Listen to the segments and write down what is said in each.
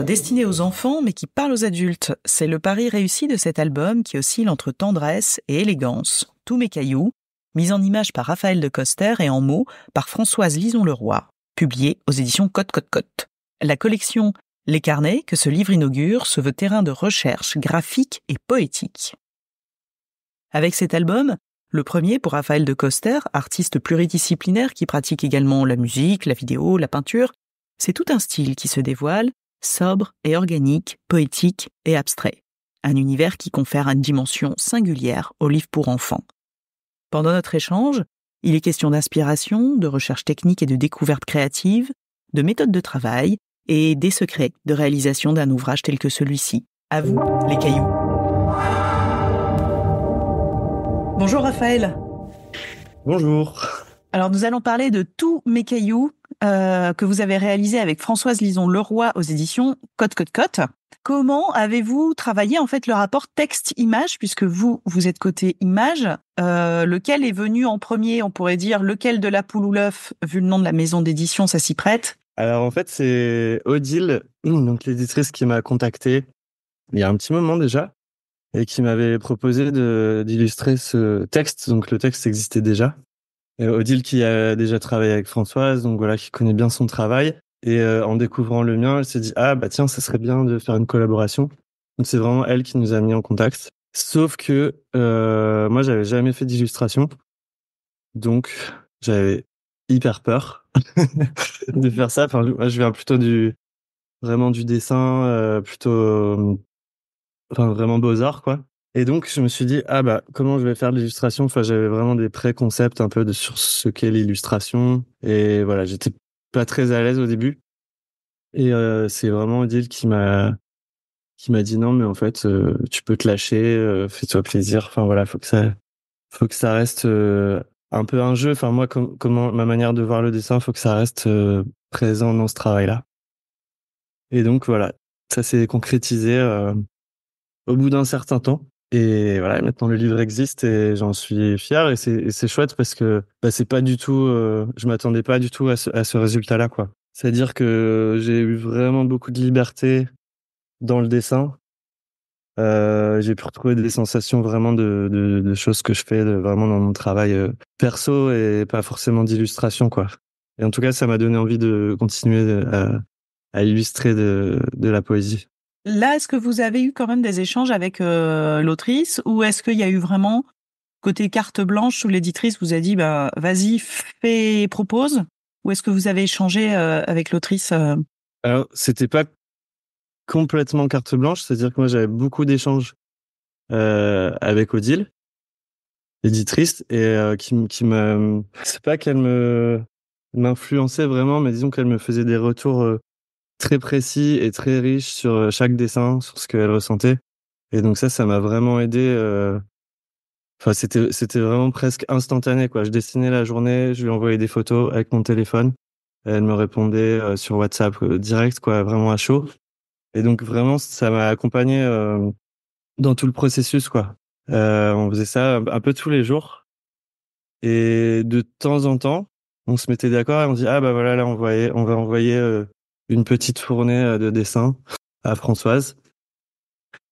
destiné aux enfants mais qui parle aux adultes. C'est le pari réussi de cet album qui oscille entre tendresse et élégance. Tous mes cailloux, mis en image par Raphaël de Coster et en mots par Françoise Lison-Leroy, publié aux éditions Cote Cote Cote. La collection Les Carnets que ce livre inaugure se veut terrain de recherche graphique et poétique. Avec cet album, le premier pour Raphaël de Coster, artiste pluridisciplinaire qui pratique également la musique, la vidéo, la peinture, c'est tout un style qui se dévoile, sobre et organique, poétique et abstrait. Un univers qui confère une dimension singulière au livre pour enfants. Pendant notre échange, il est question d'inspiration, de recherche technique et de découverte créative, de méthode de travail et des secrets de réalisation d'un ouvrage tel que celui-ci. À vous, les cailloux. Bonjour Raphaël. Bonjour. Alors nous allons parler de Tous mes cailloux que vous avez réalisé avec Françoise Lison-Leroy aux éditions Cote Cote Cote. Comment avez-vous travaillé en fait le rapport texte-image, puisque vous êtes côté image, lequel est venu en premier, on pourrait dire lequel de la poule ou l'œuf, vu le nom de la maison d'édition, ça s'y prête? Alors en fait c'est Odile, donc l'éditrice qui m'a contacté il y a un petit moment déjà et qui m'avait proposé d'illustrer ce texte. Donc le texte existait déjà. Et Odile qui a déjà travaillé avec Françoise, donc voilà, qui connaît bien son travail. Et en découvrant le mien, elle s'est dit ah bah tiens, ça serait bien de faire une collaboration. Donc c'est vraiment elle qui nous a mis en contact. Sauf que moi j'avais jamais fait d'illustration, donc j'avais hyper peur de faire ça. Enfin moi je viens plutôt vraiment du dessin, enfin vraiment beaux-arts quoi. Et donc je me suis dit ah bah comment je vais faire de l'illustration. Enfin j'avais vraiment des préconcepts un peu sur ce qu'est l'illustration et voilà, j'étais pas très à l'aise au début. Et c'est vraiment Odile qui m'a dit non mais en fait tu peux te lâcher, fais-toi plaisir. Enfin voilà, faut que ça reste un peu un jeu. Enfin moi comment ma manière de voir le dessin, faut que ça reste présent dans ce travail-là. Et donc voilà, ça s'est concrétisé au bout d'un certain temps. Et voilà, maintenant le livre existe et j'en suis fier et c'est chouette parce que bah, c'est pas du tout, je m'attendais pas du tout à ce résultat-là quoi. C'est-à-dire que j'ai eu vraiment beaucoup de liberté dans le dessin. J'ai pu retrouver des sensations vraiment de choses que je fais vraiment dans mon travail perso et pas forcément d'illustration quoi. Et en tout cas, ça m'a donné envie de continuer à illustrer de la poésie. Là, est-ce que vous avez eu quand même des échanges avec l'autrice, ou est-ce qu'il y a eu vraiment côté carte blanche où l'éditrice vous a dit bah vas-y, fais, propose, ou est-ce que vous avez échangé avec l'autrice Alors, c'était pas complètement carte blanche, c'est-à-dire que moi j'avais beaucoup d'échanges avec Odile, l'éditrice, et qui m'a, c'est pas qu'elle m'influençait vraiment, mais disons qu'elle me faisait des retours très précis et très riches sur chaque dessin, sur ce qu'elle ressentait. Et donc ça m'a vraiment aidé. Enfin, c'était vraiment presque instantané, quoi. Je dessinais la journée, je lui envoyais des photos avec mon téléphone. Elle me répondait sur WhatsApp direct, quoi, vraiment à chaud. Et donc vraiment, ça m'a accompagné dans tout le processus, quoi. On faisait ça un peu tous les jours. Et de temps en temps, on se mettait d'accord et on dit ah bah voilà, là on va envoyer une petite fournée de dessins à Françoise.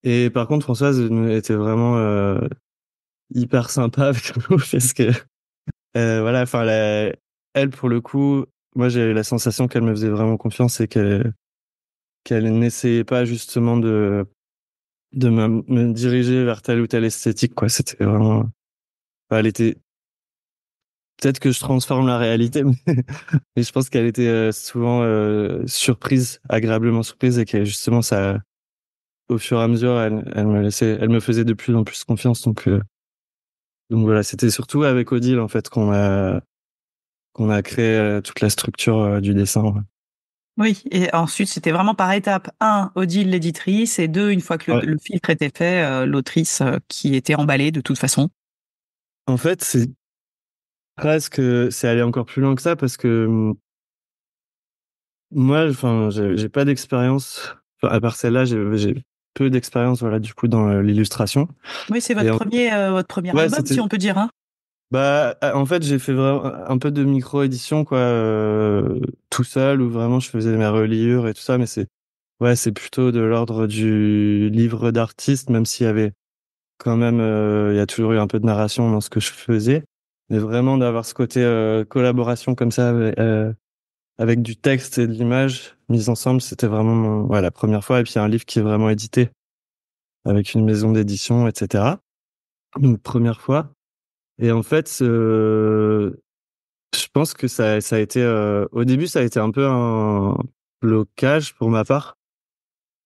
Et par contre, Françoise était vraiment hyper sympa avec nous parce que voilà, enfin elle pour le coup, moi j'ai eu la sensation qu'elle me faisait vraiment confiance et qu'elle n'essayait pas justement de me diriger vers telle ou telle esthétique quoi. C'était vraiment, enfin, elle était, peut-être que je transforme la réalité, mais je pense qu'elle était souvent surprise, agréablement surprise, et que justement ça, au fur et à mesure, elle me faisait de plus en plus confiance. Donc voilà, c'était surtout avec Odile en fait qu'on a créé toute la structure du dessin. Ouais. Oui, et ensuite c'était vraiment par étapes. 1, Odile l'éditrice, et 2, une fois que Ouais. le filtre était fait, l'autrice qui était emballée de toute façon. En fait, c'est allé encore plus loin que ça parce que moi, enfin, j'ai pas d'expérience. Enfin, à part celle-là, j'ai peu d'expérience, voilà, du coup, dans l'illustration. Oui, c'est Et votre premier ouais, album, si on peut dire, hein. bah, en fait, j'ai fait vraiment un peu de micro-édition, quoi, tout seul, où vraiment je faisais mes reliures et tout ça, mais ouais, c'est plutôt de l'ordre du livre d'artiste, même s'il y avait quand même, il y a toujours eu un peu de narration dans ce que je faisais, mais vraiment d'avoir ce côté collaboration comme ça avec du texte et de l'image mise ensemble, c'était vraiment ouais, la première fois. Et puis il y a un livre qui est vraiment édité avec une maison d'édition, etc. Donc première fois. Et en fait, je pense que ça a été, au début, ça a été un peu un blocage pour ma part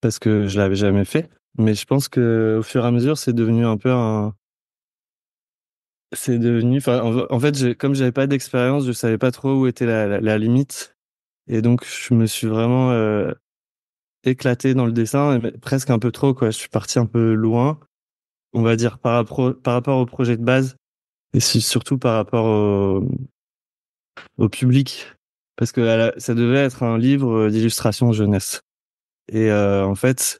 parce que je l'avais jamais fait. Mais je pense que au fur et à mesure, c'est devenu un peu c'est devenu, enfin, en fait, comme j'avais pas d'expérience, je savais pas trop où était la limite. Et donc, je me suis vraiment éclaté dans le dessin, mais presque un peu trop, quoi. Je suis parti un peu loin, on va dire, par rapport au projet de base, et surtout par rapport au public. Parce que ça devait être un livre d'illustration jeunesse. Et en fait,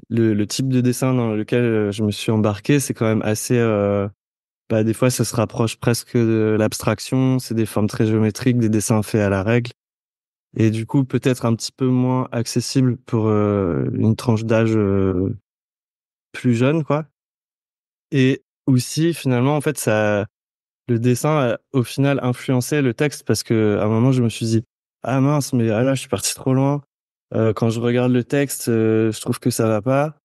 le type de dessin dans lequel je me suis embarqué, c'est quand même assez... bah, des fois, ça se rapproche presque de l'abstraction. C'est des formes très géométriques, des dessins faits à la règle. Et du coup, peut-être un petit peu moins accessible pour une tranche d'âge plus jeune, quoi. Et aussi, finalement, en fait, le dessin a au final influencé le texte parce que à un moment, je me suis dit, ah mince, mais ah là, je suis parti trop loin. Quand je regarde le texte, je trouve que ça va pas.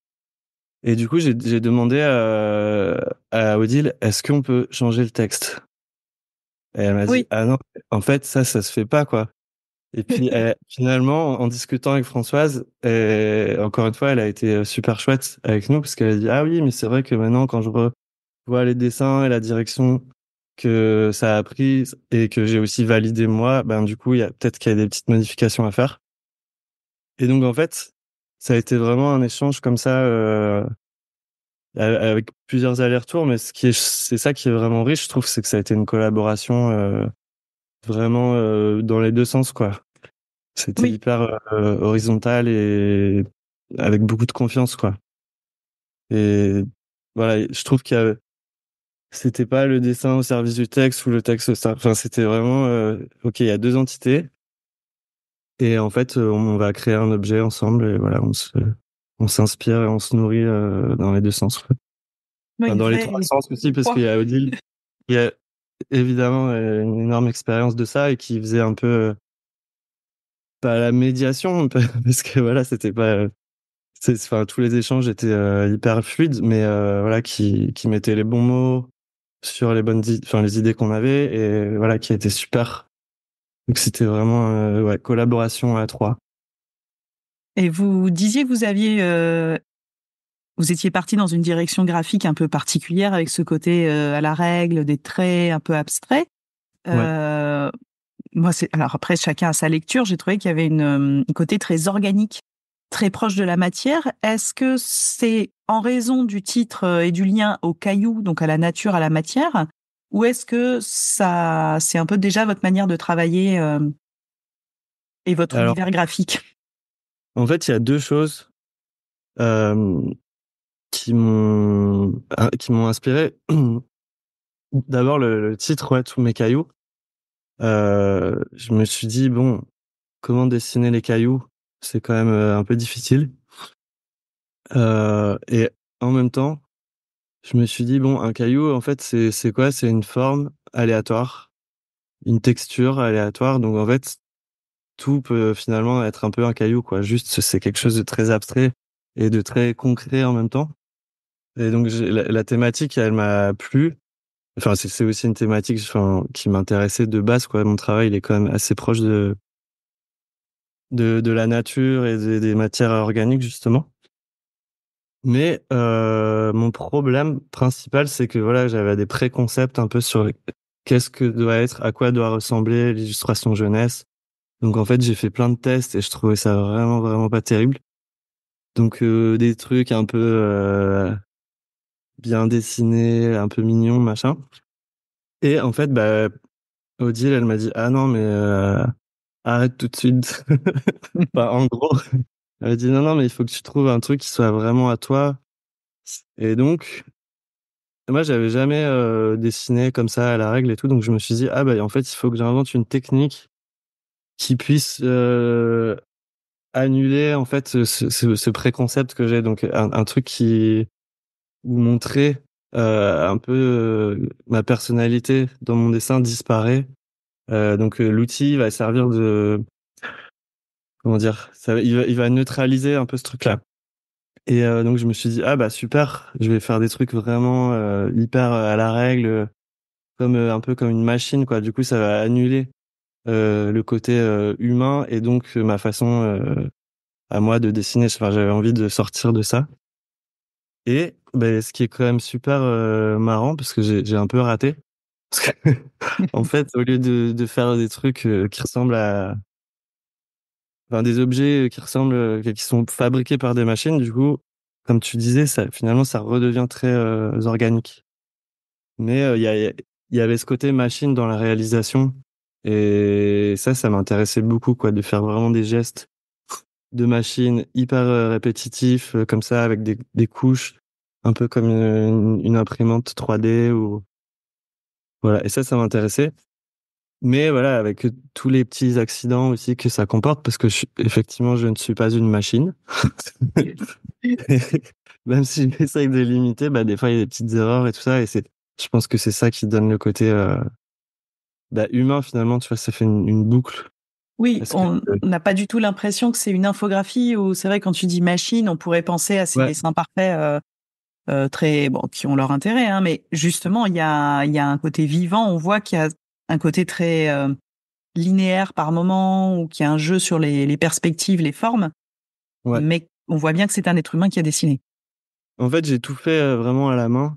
Et du coup, j'ai demandé à Odile, est-ce qu'on peut changer le texte? Et elle m'a dit, Oui. ah non, en fait, ça se fait pas, quoi. Et puis, finalement, en discutant avec Françoise, encore une fois, elle a été super chouette avec nous parce qu'elle a dit, ah oui, mais c'est vrai que maintenant, quand je revois les dessins et la direction que ça a pris et que j'ai aussi validé moi, ben, du coup, peut-être qu'il y a des petites modifications à faire. Et donc, en fait, ça a été vraiment un échange comme ça, avec plusieurs allers-retours, mais c'est ça qui est vraiment riche, je trouve, c'est que ça a été une collaboration, vraiment, dans les deux sens, quoi. C'était Oui. hyper horizontal et avec beaucoup de confiance, quoi. Et voilà, je trouve c'était pas le dessin au service du texte ou le texte enfin, c'était vraiment, ok, il y a deux entités et en fait, on va créer un objet ensemble et voilà, on s'inspire et on se nourrit dans les deux sens, quoi. Oui, Enfin, une dans les vraie trois sens aussi, parce qu'il croix. y a Odile, il y a évidemment une énorme expérience de ça et qui faisait un peu, pas la médiation, parce que voilà, c'était pas, enfin, tous les échanges étaient hyper fluides, mais voilà, qui mettait les bons mots sur les enfin, les idées qu'on avait et voilà, qui a été super. Donc c'était vraiment, ouais, collaboration à trois. Et vous disiez que vous étiez parti dans une direction graphique un peu particulière avec ce côté à la règle, des traits un peu abstraits. Ouais. Euh, Moi, alors après, chacun a sa lecture. J'ai trouvé qu'il y avait un côté très organique, très proche de la matière. Est-ce que c'est en raison du titre et du lien au caillou, donc à la nature, à la matière, ou est-ce que c'est un peu déjà votre manière de travailler et votre Alors, univers graphique? en fait, il y a deux choses euh, qui m'ont inspiré. D'abord, le titre, ouais, Tous mes cailloux. Je me suis dit, bon, comment dessiner les cailloux? C'est quand même un peu difficile. Et en même temps, je me suis dit, bon, un caillou, en fait, c'est quoi? C'est une forme aléatoire, une texture aléatoire. Donc, en fait, tout peut finalement être un peu un caillou, quoi. Juste, c'est quelque chose de très abstrait et de très concret en même temps. Et donc, la thématique, elle m'a plu. Enfin, c'est aussi une thématique, enfin, qui m'intéressait de base, quoi. Mon travail, il est quand même assez proche de la nature et des matières organiques, justement. Mais mon problème principal, c'est que voilà, j'avais des préconcepts un peu sur qu'est-ce que doit être, à quoi doit ressembler l'illustration jeunesse. Donc en fait, j'ai fait plein de tests et je trouvais ça vraiment vraiment pas terrible. Donc des trucs un peu bien dessinés, un peu mignons, machin. Et en fait, bah Odile, elle m'a dit ah non mais arrête tout de suite. Enfin, en gros, elle m'a dit non non mais il faut que tu trouves un truc qui soit vraiment à toi. Et donc moi, j'avais jamais dessiné comme ça à la règle et tout, donc je me suis dit ah bah en fait il faut que j'invente une technique qui puisse annuler en fait ce préconcept que j'ai, donc un truc qui ou montrer un peu ma personnalité dans mon dessin disparaît. Donc l'outil va servir de, comment dire, il va neutraliser un peu ce truc-là. Et donc je me suis dit ah bah super, je vais faire des trucs vraiment hyper à la règle, comme un peu comme une machine quoi. Du coup ça va annuler le côté humain et donc ma façon à moi de dessiner. Enfin j'avais envie de sortir de ça. Et ben ce qui est quand même super marrant parce que j'ai un peu raté. Parce que, en fait, au lieu de faire des trucs qui ressemblent à, enfin, des objets qui ressemblent, qui sont fabriqués par des machines, du coup, comme tu disais, ça, finalement, ça redevient très organique. Mais il y avait ce côté machine dans la réalisation, et ça m'intéressait beaucoup, quoi, de faire vraiment des gestes de machine hyper répétitifs, comme ça, avec des couches, un peu comme une imprimante 3D ou voilà. Et ça m'intéressait. Mais voilà, avec tous les petits accidents aussi que ça comporte, parce que effectivement, je ne suis pas une machine. Même si j'essaye de limiter, bah, des fois, il y a des petites erreurs et tout ça, et je pense que c'est ça qui donne le côté, bah, humain, finalement, tu vois, ça fait une boucle. Oui, Parce que, on n'a pas du tout l'impression que c'est une infographie ou c'est vrai quand tu dis machine, on pourrait penser à ces ouais, dessins parfaits très bon qui ont leur intérêt, hein, mais justement il y a un côté vivant. On voit qu'il y a un côté très linéaire par moment ou qu'il y a un jeu sur les perspectives, les formes, ouais. mais on voit bien que c'est un être humain qui a dessiné. En fait, j'ai tout fait vraiment à la main,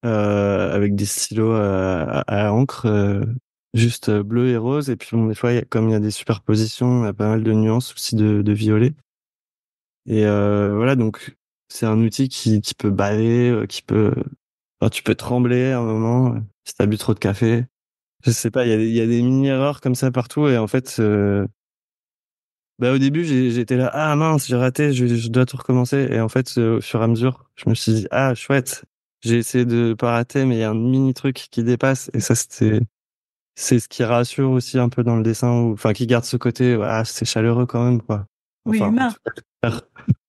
avec des stylos à encre, juste bleu et rose. Et puis, bon, des fois, comme il y a des superpositions, il y a pas mal de nuances aussi de violet. Et voilà, donc c'est un outil qui peut baver, enfin, tu peux trembler à un moment si t'as bu trop de café. Je sais pas, il y a des mini erreurs comme ça partout. Et en fait, bah au début j'étais là, ah mince, j'ai raté, je dois tout recommencer. Et en fait, au fur et à mesure, je me suis dit ah chouette, j'ai essayé de pas rater, mais il y a un mini truc qui dépasse. Et ça c'est ce qui rassure aussi un peu dans le dessin, ou enfin qui garde ce côté, ah c'est chaleureux quand même quoi. Oui, Enfin en humain. tout cas,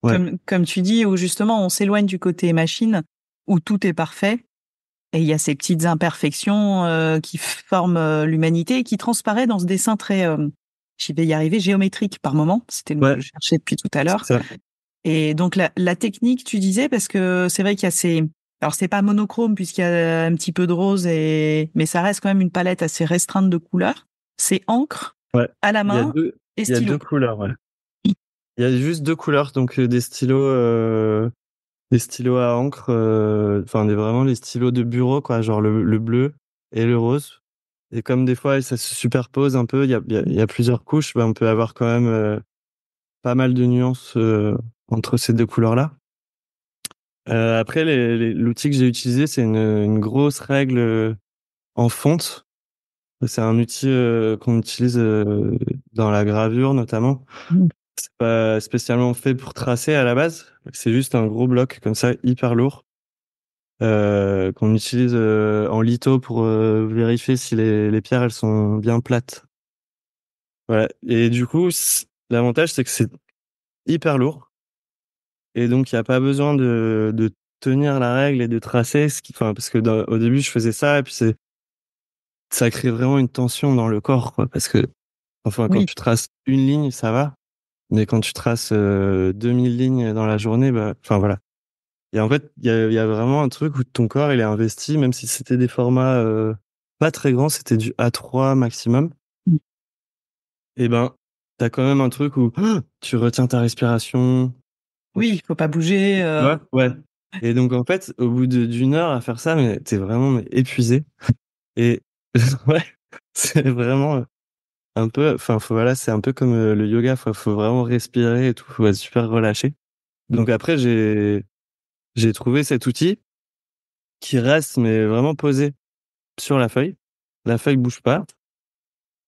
ouais. Comme tu dis, où justement on s'éloigne du côté machine, où tout est parfait, et il y a ces petites imperfections qui forment l'humanité et qui transparaît dans ce dessin très, j'y vais y arriver, géométrique par moment. C'était le mot Ouais, que je cherchais depuis tout à c'est l'heure. ça. Et donc la technique, tu disais, parce que c'est vrai qu'il y a ces... Alors c'est pas monochrome puisqu'il y a un petit peu de rose, mais ça reste quand même une palette assez restreinte de couleurs. C'est encre Ouais. à la Il y a main deux, et il y a stylo. deux couleurs, ouais. Il y a juste deux couleurs, donc des stylos à encre, enfin vraiment les stylos de bureau, quoi, genre le bleu et le rose. Et comme des fois ça se superpose un peu, il y a plusieurs couches, bah, on peut avoir quand même pas mal de nuances entre ces deux couleurs-là. Après, l'outil que j'ai utilisé, c'est une grosse règle en fonte. C'est un outil qu'on utilise dans la gravure notamment. C'est pas spécialement fait pour tracer à la base. C'est juste un gros bloc comme ça, hyper lourd, qu'on utilise en litho pour vérifier si les pierres elles sont bien plates. Voilà. Et du coup, l'avantage c'est que c'est hyper lourd et donc il y a pas besoin de tenir la règle et de tracer. Enfin, parce que au début je faisais ça et puis ça crée vraiment une tension dans le corps, quoi. Parce que enfin quand Oui, tu traces une ligne ça va, mais quand tu traces 2000 lignes dans la journée, bah, enfin voilà. Et en fait, il y a vraiment un truc où ton corps, il est investi, même si c'était des formats pas très grands, c'était du A3 maximum. Et ben, t'as quand même un truc où tu retiens ta respiration. oui, il faut pas bouger. Tu vois? Ouais. Et donc, en fait, au bout d'une heure à faire ça, mais t'es vraiment épuisé. Et ouais, c'est vraiment un peu, enfin, voilà, c'est un peu comme le yoga, faut vraiment respirer et tout, faut être super relâché. Donc après, j'ai trouvé cet outil qui reste, mais vraiment posé sur la feuille. La feuille bouge pas.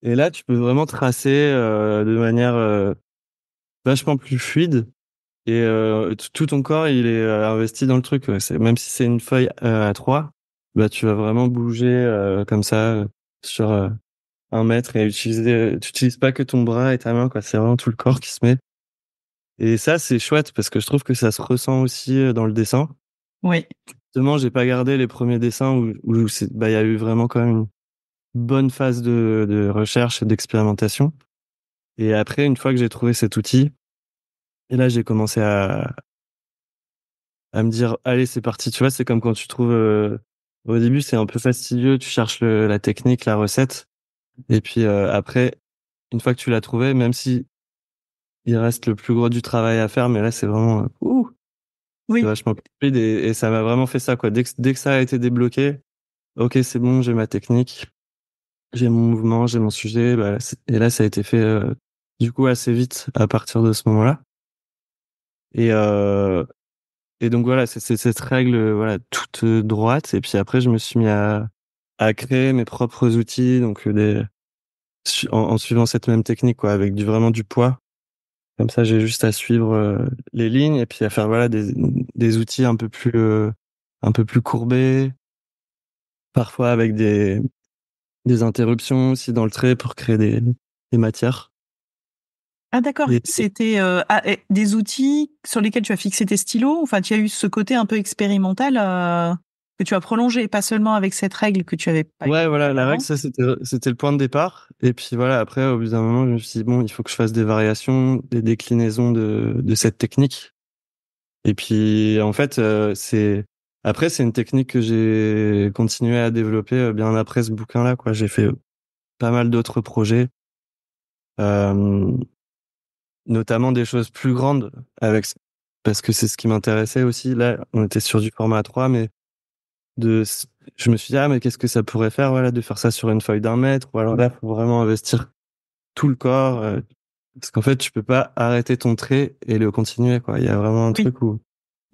Et là, tu peux vraiment tracer de manière vachement plus fluide. Et tout ton corps, il est investi dans le truc. Ouais. Même si c'est une feuille à 3, bah, tu vas vraiment bouger comme ça sur 1 mètre et tu utilises pas que ton bras et ta main, quoi. C'est vraiment tout le corps qui se met. Et ça, c'est chouette parce que je trouve que ça se ressent aussi dans le dessin. Oui. Justement, j'ai pas gardé les premiers dessins où il y a eu vraiment quand même une bonne phase de recherche et d'expérimentation. Et après, une fois que j'ai trouvé cet outil, et là, j'ai commencé à me dire, allez, c'est parti. Tu vois, c'est comme quand tu trouves, au début, c'est un peu fastidieux, tu cherches la technique, la recette. Et puis, après, une fois que tu l'as trouvé, même si il reste le plus gros du travail à faire, mais là, c'est vraiment, c'est Oui. vachement fluide et ça m'a vraiment fait ça, quoi. Dès que ça a été débloqué, ok, c'est bon, j'ai ma technique, j'ai mon mouvement, j'ai mon sujet, bah, et là, ça a été fait, du coup, assez vite à partir de ce moment-là. Et, euh, et donc voilà, c'est cette règle, voilà, toute droite. Et puis après, je me suis mis à créer mes propres outils, donc en suivant cette même technique, quoi, avec vraiment du poids. Comme ça, j'ai juste à suivre les lignes et puis à faire voilà des outils un peu plus courbés, parfois avec des interruptions aussi dans le trait pour créer des matières. Ah d'accord, Et c'était des outils sur lesquels tu as fixé tes stylos. Enfin, tu as eu ce côté un peu expérimental que tu as prolongé, pas seulement avec cette règle que tu avais pas ouais, utilisée voilà, la règle, avant. ça c'était le point de départ. Et puis voilà, après, au bout d'un moment, je me suis dit bon, il faut que je fasse des variations, des déclinaisons de cette technique. Et puis en fait, c'est une technique que j'ai continué à développer bien après ce bouquin-là, quoi. J'ai fait pas mal d'autres projets, euh, notamment des choses plus grandes parce que c'est ce qui m'intéressait aussi. Là, on était sur du format A3, mais de, je me suis dit, ah, mais qu'est-ce que ça pourrait faire, voilà, de faire ça sur une feuille d'1 mètre, ou alors là, faut vraiment investir tout le corps, parce qu'en fait, tu peux pas arrêter ton trait et le continuer, quoi. Il y a vraiment un Oui, truc où,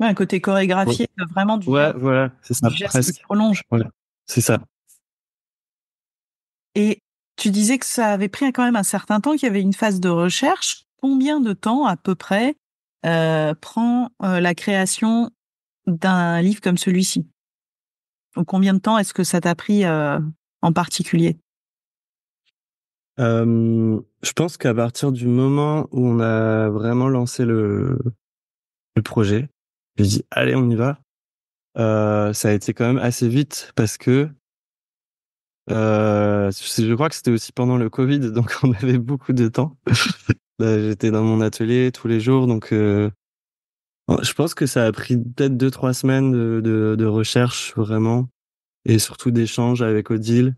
ouais, un côté ouais, chorégraphié, vraiment ouais, voilà, c'est ça, du geste qui se presque. prolonge. Voilà, c'est ça. Et tu disais que ça avait pris quand même un certain temps, qu'il y avait une phase de recherche. Combien de temps, à peu près, prend la création d'un livre comme celui-ci? Ou combien de temps est-ce que ça t'a pris en particulier? Je pense qu'à partir du moment où on a vraiment lancé le projet, j'ai dit, allez, on y va. Ça a été quand même assez vite parce que je crois que c'était aussi pendant le Covid, donc on avait beaucoup de temps. Là, j'étais dans mon atelier tous les jours, donc je pense que ça a pris peut-être 2, 3 semaines de recherche vraiment, et surtout d'échanges avec Odile,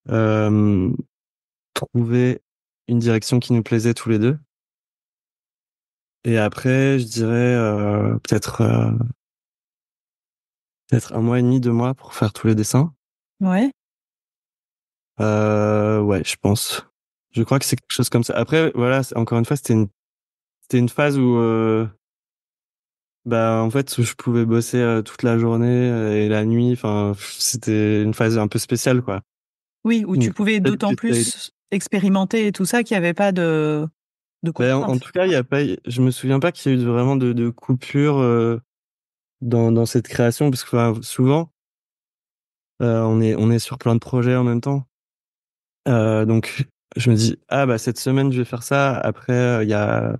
euh, trouver une direction qui nous plaisait tous les deux. Et après, je dirais peut-être 1 mois et demi, 2 mois pour faire tous les dessins. Ouais. Ouais, je pense. Je crois que c'est quelque chose comme ça. Après, voilà, encore une fois, c'était une phase où, bah, en fait, je pouvais bosser toute la journée et la nuit. Enfin, c'était une phase un peu spéciale, quoi. Oui, où tu Donc, pouvais peut-être d'autant que plus expérimenter et tout ça qu'il n'y avait pas de ben, en contraintes. tout cas, il y a pas, je me souviens pas qu'il y a eu vraiment de coupure dans cette création, parce que enfin, souvent, on est sur plein de projets en même temps. Donc, je me dis, ah bah cette semaine, je vais faire ça. Après, il y a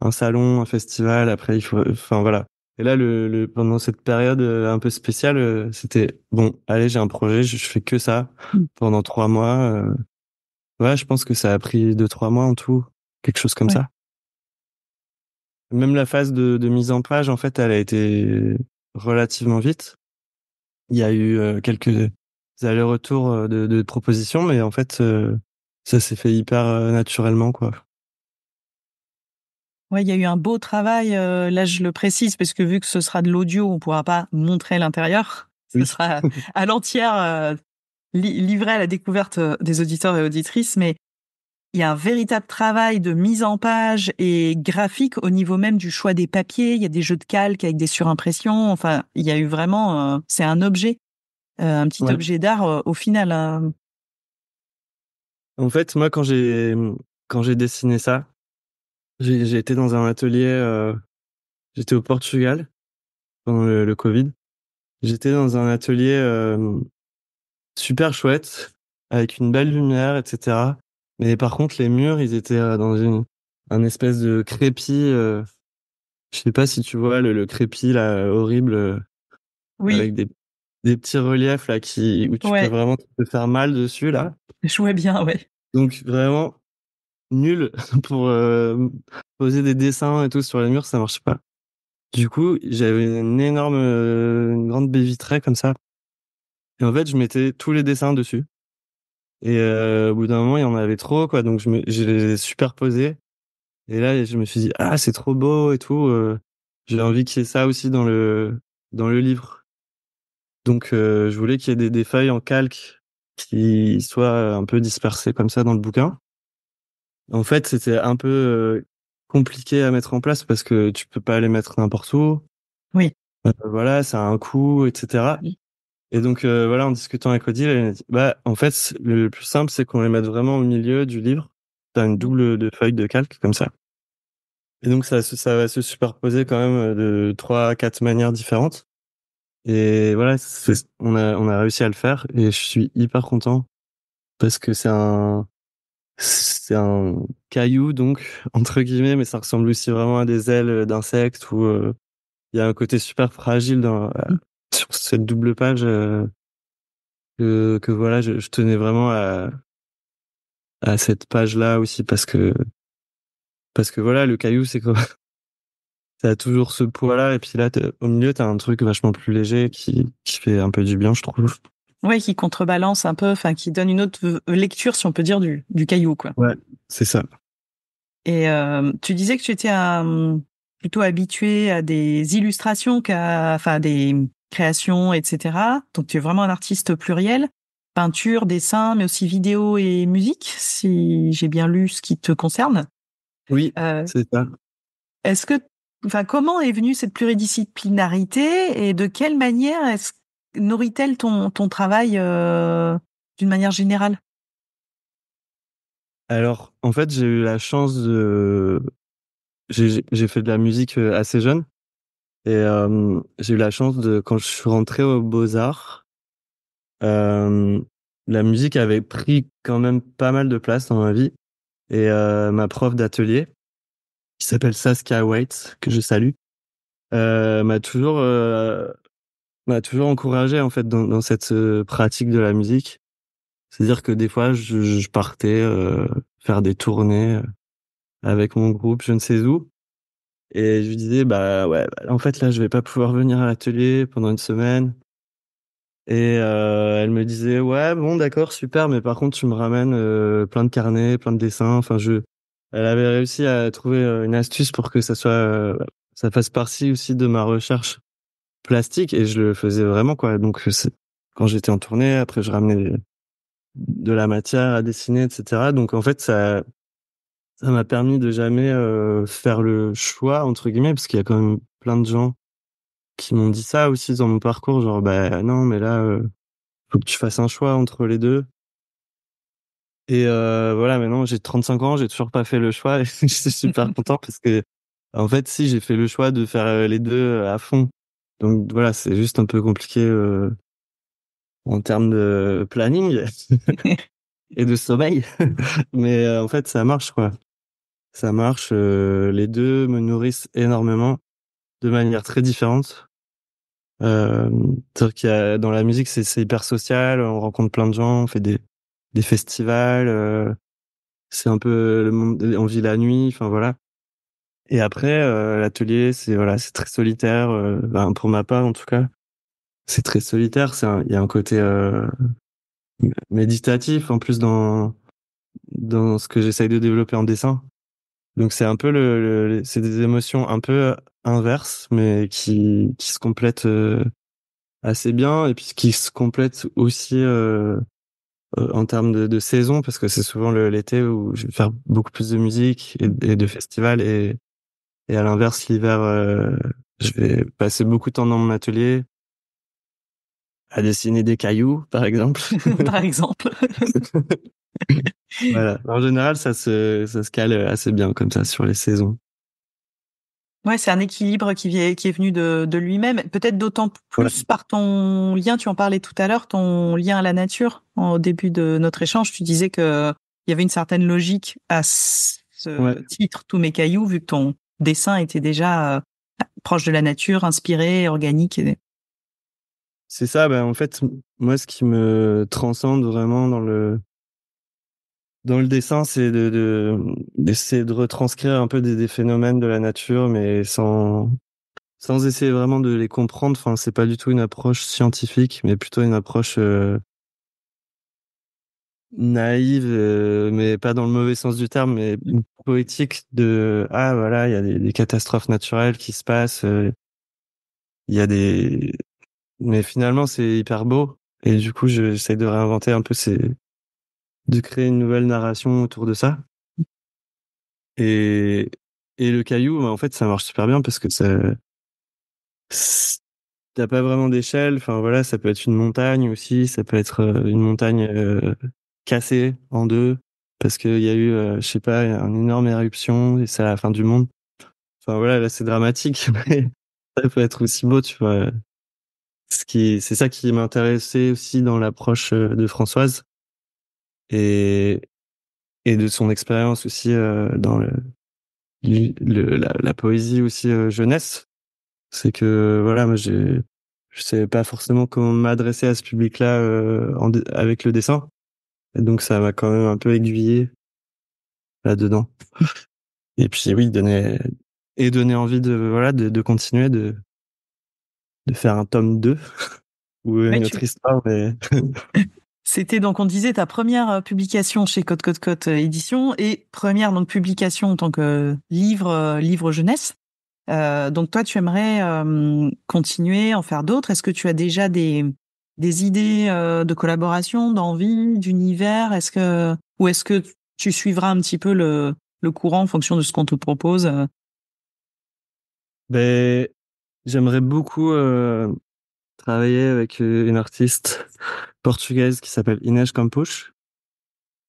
un salon, un festival. Après, il faut, enfin voilà. Et là, pendant cette période un peu spéciale, c'était bon. Allez, j'ai un projet, je fais que ça Mm. pendant 3 mois. Ouais, je pense que ça a pris 2, 3 mois en tout, quelque chose comme Ouais. ça. Même la phase de mise en page, en fait, elle a été relativement vite. Il y a eu quelques allers-retours de propositions, mais en fait, ça s'est fait hyper naturellement, quoi. Ouais, il y a eu un beau travail, là je le précise parce que vu que ce sera de l'audio, on pourra pas montrer l'intérieur. Ce Oui. sera à l'entière, livré à la découverte, des auditeurs et auditrices, mais il y a un véritable travail de mise en page et graphique au niveau même du choix des papiers. Il y a des jeux de calque avec des surimpressions. Enfin, il y a eu vraiment, c'est un objet, un petit Ouais. objet d'art, au final, hein. En fait, moi, quand j'ai dessiné ça, j'ai été dans un atelier. J'étais au Portugal pendant le Covid. J'étais dans un atelier super chouette avec une belle lumière, etc. Mais par contre, les murs, ils étaient un espèce de crépi. Je sais pas si tu vois le crépi là horrible Oui, avec des petits reliefs là où tu peux ouais, vraiment te faire mal dessus là. je vois bien, ouais. Donc vraiment nul pour poser des dessins et tout sur les murs, ça marche pas. Du coup, j'avais une grande baie vitrée comme ça. Et en fait, je mettais tous les dessins dessus. Et au bout d'un moment, il y en avait trop, quoi. Donc je les ai superposés. Et là, je me suis dit, ah, c'est trop beau et tout. J'ai envie qu'il y ait ça aussi dans le livre. Donc, je voulais qu'il y ait des feuilles en calque qui soient un peu dispersées comme ça dans le bouquin. En fait, c'était un peu compliqué à mettre en place parce que tu peux pas les mettre n'importe où. Oui. Voilà, ça a un coût, etc. Et donc, voilà, en discutant avec Odile, elle m'a dit, bah, en fait, le plus simple, c'est qu'on les mette vraiment au milieu du livre. T'as une double de feuilles de calque comme ça. Et donc, ça va se superposer quand même de 3 à 4 manières différentes. Et voilà, on a réussi à le faire et je suis hyper content parce que c'est un caillou, donc, entre guillemets, mais ça ressemble aussi vraiment à des ailes d'insectes où il y a un côté super fragile sur cette double page que voilà, je tenais vraiment à cette page-là aussi parce que voilà, le caillou, c'est quoi? Ça a toujours ce poids-là et puis là, au milieu, t'as un truc vachement plus léger qui fait un peu du bien, je trouve. Ouais, qui contrebalance un peu, enfin, qui donne une autre lecture, si on peut dire, du caillou, quoi. Ouais, c'est ça. Et tu disais que tu étais plutôt habitué à des illustrations enfin, des créations, etc. Donc, tu es vraiment un artiste pluriel. Peinture, dessin, mais aussi vidéo et musique, si j'ai bien lu ce qui te concerne. Oui, Euh, c'est ça. Est-ce que, enfin, comment est venue cette pluridisciplinarité et de quelle manière nourrit-elle ton travail d'une manière générale? Alors, en fait, j'ai fait de la musique assez jeune et j'ai eu la chance quand je suis rentré aux Beaux-Arts, euh, la musique avait pris quand même pas mal de place dans ma vie et ma prof d'atelier, qui s'appelle Saskia Waite, que je salue, euh, m'a toujours, euh, m'a toujours encouragé en fait dans cette pratique de la musique. C'est-à-dire que des fois, je partais faire des tournées avec mon groupe, je ne sais où. Et je lui disais, bah ouais, bah, en fait là, je vais pas pouvoir venir à l'atelier pendant une semaine. Et elle me disait, ouais, bon, d'accord, super, mais par contre, tu me ramènes plein de carnets, plein de dessins. Enfin, elle avait réussi à trouver une astuce pour que ça fasse partie aussi de ma recherche plastique. Et je le faisais vraiment, quoi. Donc, quand j'étais en tournée, après, je ramenais de la matière à dessiner, etc. Donc, en fait, ça m'a permis de jamais faire le choix, entre guillemets, parce qu'il y a quand même plein de gens qui m'ont dit ça aussi dans mon parcours, genre, bah non, mais là, faut que tu fasses un choix entre les deux. Et voilà, maintenant, j'ai 35 ans, j'ai toujours pas fait le choix et je suis super content parce que, en fait, si, j'ai fait le choix de faire les deux à fond. Donc voilà, c'est juste un peu compliqué en termes de planning et de sommeil. Mais en fait, ça marche, quoi. Ça marche, les deux me nourrissent énormément de manière très différente. Euh, C'est-à-dire dans la musique, c'est hyper social, on rencontre plein de gens, on fait des festivals, c'est un peu le monde, on vit la nuit, enfin voilà. Et après, l'atelier, voilà, c'est très solitaire, ben, pour ma part en tout cas. C'est très solitaire, il y a un côté méditatif en plus dans ce que j'essaye de développer en dessin. Donc c'est un peu c'est des émotions un peu inverses, mais qui se complètent assez bien et puis qui se complètent aussi en termes de saison parce que c'est souvent l'été où je vais faire beaucoup plus de musique et de festivals et à l'inverse l'hiver je vais passer beaucoup de temps dans mon atelier à dessiner des cailloux par exemple. Par exemple. Voilà. En général ça se cale assez bien comme ça sur les saisons. Ouais, c'est un équilibre qui est venu de lui-même. Peut-être d'autant Ouais. plus par ton lien, tu en parlais tout à l'heure, ton lien à la nature. Au début de notre échange, tu disais que il y avait une certaine logique à ce titre, Tous mes cailloux, vu que ton dessin était déjà proche de la nature, inspiré, organique. C'est ça, en fait, moi, ce qui me transcende vraiment dans le dessin, c'est d'essayer de retranscrire un peu des phénomènes de la nature, mais sans essayer vraiment de les comprendre. Enfin, c'est pas du tout une approche scientifique, mais plutôt une approche naïve, mais pas dans le mauvais sens du terme, mais poétique ah voilà, il y a des catastrophes naturelles qui se passent, il y a mais finalement c'est hyper beau et du coup j'essaie de réinventer un peu de créer une nouvelle narration autour de ça. Et le caillou, en fait, ça marche super bien parce que t'as pas vraiment d'échelle. Enfin voilà, ça peut être une montagne aussi, ça peut être une montagne cassée en deux parce qu'il y a eu, je sais pas, une énorme éruption et c'est la fin du monde. Enfin voilà, là c'est dramatique, mais ça peut être aussi beau, tu vois. C'est ça qui m'intéressait aussi dans l'approche de Françoise et de son expérience aussi dans la poésie aussi jeunesse. C'est que voilà, moi je savais pas forcément comment m'adresser à ce public-là avec le dessin, et donc ça m'a quand même un peu aiguillé là-dedans. Et puis oui, donner envie de continuer, de faire un tome 2 ou Ouais, une autre histoire, mais c'était donc, on disait, ta première publication chez Côte édition et première donc publication en tant que livre jeunesse. Donc toi, tu aimerais continuer, en faire d'autres. Est-ce que tu as déjà des idées de collaboration, d'envie, d'univers? Ou est-ce que tu suivras un petit peu le courant en fonction de ce qu'on te propose? ben j'aimerais beaucoup travailler avec une artiste portugaise qui s'appelle Inês Campos.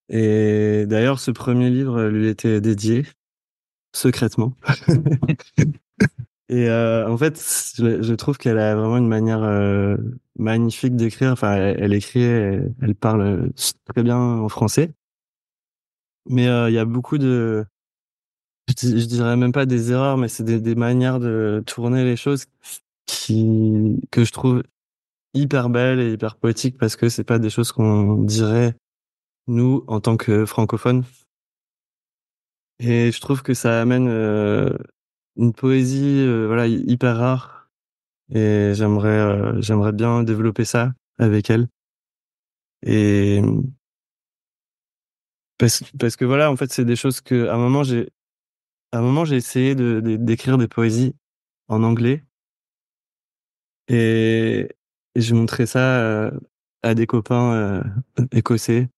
Et d'ailleurs, ce premier livre lui était dédié secrètement. Et en fait, je trouve qu'elle a vraiment une manière magnifique d'écrire. Enfin, elle écrit, elle parle très bien en français. Mais il y a beaucoup je dirais même pas des erreurs, mais c'est des manières de tourner les choses que je trouve hyper belles et hyper poétiques parce que c'est pas des choses qu'on dirait nous en tant que francophones. Et je trouve que ça amène une poésie voilà hyper rare et j'aimerais bien développer ça avec elle. Et parce que voilà, en fait, c'est des choses que à un moment j'ai essayé d'écrire des poésies en anglais et j'ai montré ça à des copains écossais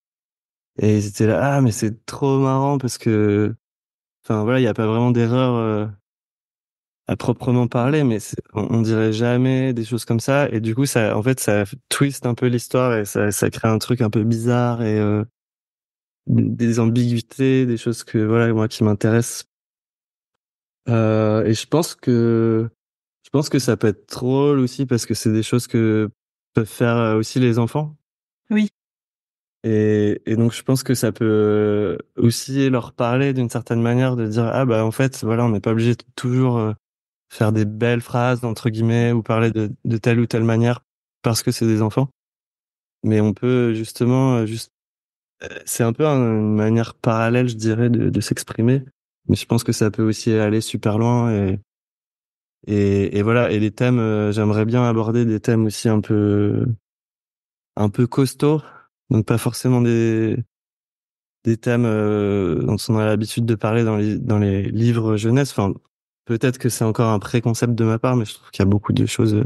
et ils étaient là, ah mais c'est trop marrant parce que enfin voilà, il y a pas vraiment d'erreur à proprement parler, mais on dirait jamais des choses comme ça. Et du coup, ça, en fait, ça twist un peu l'histoire et ça crée un truc un peu bizarre et des ambiguïtés, des choses que voilà, moi qui m'intéressent. Et je pense que ça peut être drôle aussi parce que c'est des choses que peuvent faire aussi les enfants. Oui. Et donc je pense que ça peut aussi leur parler d'une certaine manière de dire ah bah en fait voilà, on n'est pas obligé de toujours faire des belles phrases entre guillemets ou parler de telle ou telle manière parce que c'est des enfants, mais on peut justement juste c'est un peu une manière parallèle, je dirais, de s'exprimer, mais je pense que ça peut aussi aller super loin et voilà. Et les thèmes j'aimerais bien aborder des thèmes aussi un peu costauds, donc pas forcément des thèmes dont on a l'habitude de parler dans les livres jeunesse. Enfin, peut-être que c'est encore un préconcept de ma part, mais je trouve qu'il y a beaucoup de choses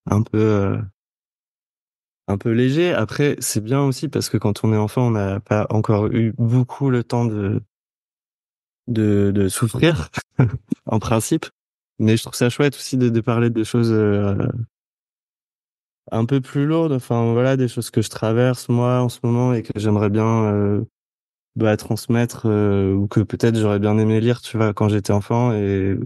un peu un peu léger. Après, c'est bien aussi parce que quand on est enfant, on n'a pas encore eu beaucoup le temps de souffrir, en principe. Mais je trouve ça chouette aussi de parler de choses un peu plus lourdes. Enfin, voilà, des choses que je traverse moi en ce moment et que j'aimerais bien transmettre ou que peut-être j'aurais bien aimé lire, tu vois, quand j'étais enfant et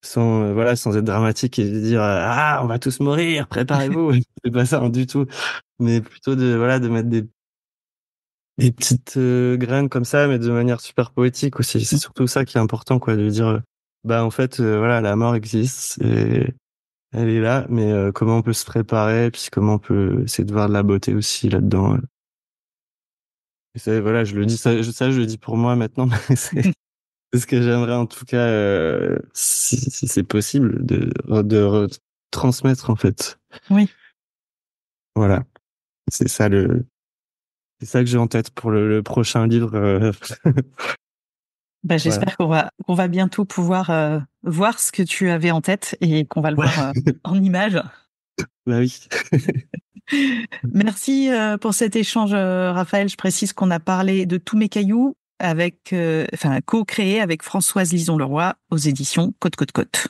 sans être dramatique et dire ah on va tous mourir, préparez-vous. C'est pas ça hein, du tout, mais plutôt de mettre des petites graines comme ça, mais de manière super poétique aussi. C'est surtout ça qui est important, quoi, de dire, bah en fait, voilà, la mort existe et elle est là, mais comment on peut se préparer, puis comment on peut essayer de voir de la beauté aussi là-dedans. Et ça, voilà, je le dis ça, je le dis pour moi maintenant, mais c'est ce que j'aimerais en tout cas, si c'est possible, de transmettre en fait. Oui. Voilà, c'est ça c'est ça que j'ai en tête pour le prochain livre. Bah, Voilà. j'espère qu'on va bientôt pouvoir voir ce que tu avais en tête et qu'on va le Ouais. voir en images. Bah oui. Merci pour cet échange, Raphaël. Je précise qu'on a parlé de Tous mes cailloux avec, co-créé avec Françoise Lison-Leroy aux éditions Côte Côte Côte.